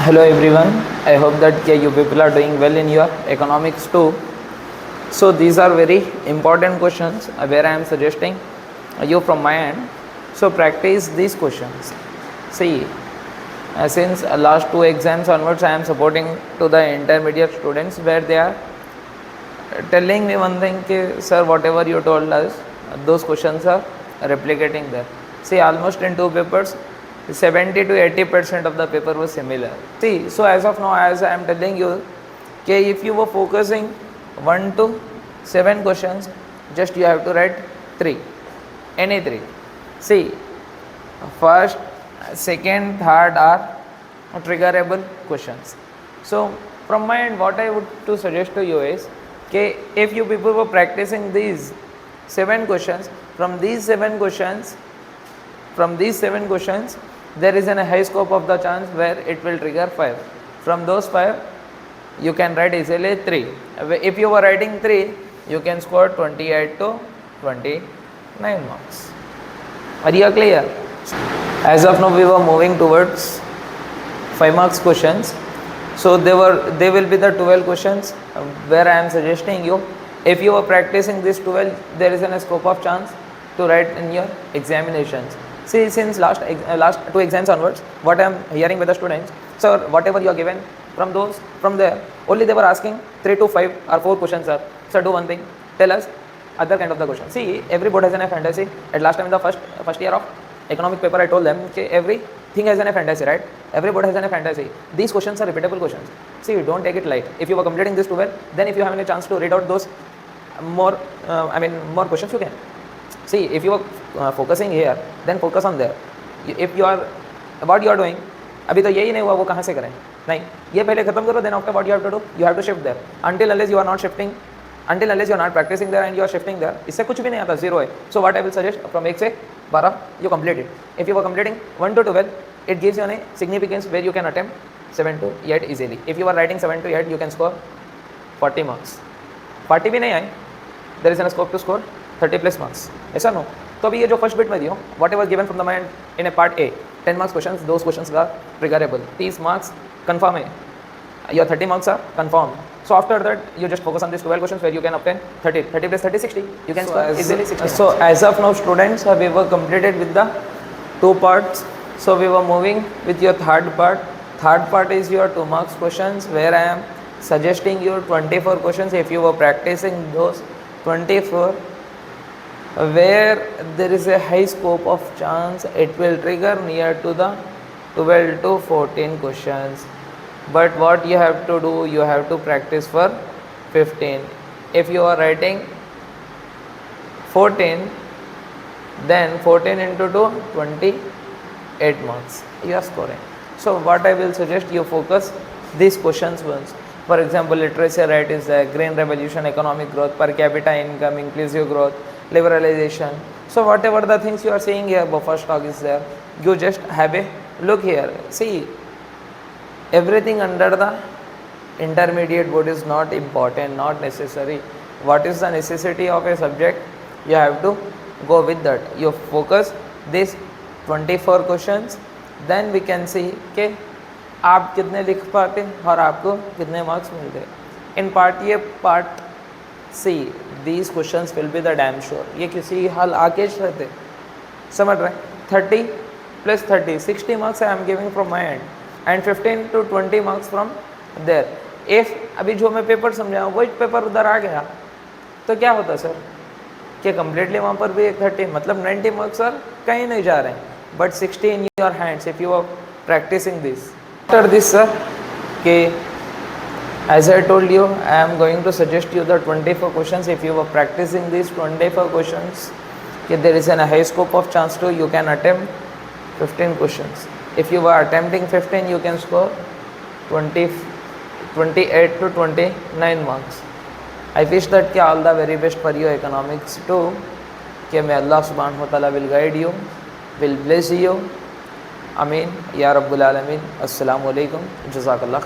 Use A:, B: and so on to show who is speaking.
A: Hello everyone, I hope that you people are doing well in your economics too. So these are very important questions where I am suggesting you from my end. So practice these questions. See, since last two exams onwards I am supporting to the intermediate students where they are telling me one thing कि sir whatever you told us those questions are replicating there. See, almost in two papers 70 to 80% of the paper was similar. See, so as of now, as I am telling you, okay, if you were focusing 1 to 7 questions, just you have to write 3, any 3. See, first, second, third are triggerable questions. So from my end, what I would to suggest to you is, okay, if you people were practicing these 7 questions, from these 7 questions, there is a high scope of the chance where it will trigger 5. From those 5, you can write easily 3. If you were writing 3, you can score 28 to 29 marks. Are you clear? As of now, we were moving towards 5 marks questions. So they will be the 12 questions where I am suggesting you, if you are practicing this 12, there is a scope of chance to write in your examinations. See, since last 2 exams onwards, what I am hearing with the students, sir, whatever you are given from there, only they were asking 3 to 5 or 4 questions, sir. Sir, do one thing, tell us other kind of the question. See, every board has a fantasy. At last time in the first year of economic paper, I told them, okay, everything has a fantasy, right? Every board has a fantasy. These questions are repeatable questions. See, don't take it light. If you were completing this 12, then if you have any chance to read out those more questions, you can. See, if you are focusing here, then focus on there. If you are, what you are doing, अभी तो यही नहीं हुआ, वो कहाँ से करें? नहीं, ये पहले खत्म करो, then after what you have to do, you have to shift there. Until unless you are not shifting, until unless you are not practicing there and you are shifting there, इससे कुछ भी नहीं आता, zero है. So what I will suggest, from 1 से 12, you complete it. If you are completing 1 to 12, it gives you a significance where you can attempt 7 to 8 easily. If you are writing 7 to 8, you can score 40 marks. 40 भी नहीं आए, there is a scope to score 30 plus marks. ऐसा नो. तो अभी ये जो first bit में दियो, whatever given from the mind in a part A, 10 marks question, those questions are triggerable. 30 marks confirm है, your 30 marks are confirmed. So after that, you just focus on these 12 questions where you can obtain 30 plus 30, 60. You can score easily 60. So as of now, students, we were completed with the 2 parts. So we were moving with your third part. Third part is your 2 marks questions where I am suggesting you 24 questions. If you were practicing those 24, where there is a high scope of chance it will trigger near to the 12 to 14 questions. But what you have to do, you have to practice for 15. If you are writing 14, then 14 into 2, 28 marks you are scoring. So what I will suggest, you focus these questions once. For example, literacy right is there, green revolution, economic growth, per capita income, inclusive growth, liberalization. So whatever the things you are seeing here, buffer stock is there, you just have a look here. See, everything under the intermediate board is not important, not necessary. What is the necessity of a subject, you have to go with that. You focus this 24 questions, then we can see कि आप कितने लिख पाते और आपको कितने marks मिलते. In part C, these questions will be the damn sure. ये किसी हाल आके रहते, समझ रहे? 30 plus 30, 60 marks I am giving from my end and 15 to 20 marks from there. If अभी जो मैं पेपर समझा वही पेपर उधर आ गया तो क्या होता सर कि कम्प्लीटली वहाँ पर भी 30, मतलब 90 marks सर कहीं नहीं जा रहे हैं. But 60 in your hands if you are practicing this. After this sir, कि as I told you, I am going to suggest you the 24 questions. If you were practicing these 24 questions, there is a high scope of chance to you can attempt 15 questions. If you were attempting 15, you can score 28 to 29 marks. I wish that all the very best for your economics too. May Allah subhanahu wa ta'ala will guide you, will bless you. Ameen. Ya Rabbul Alameen. Assalamu alaikum. Jazakallah.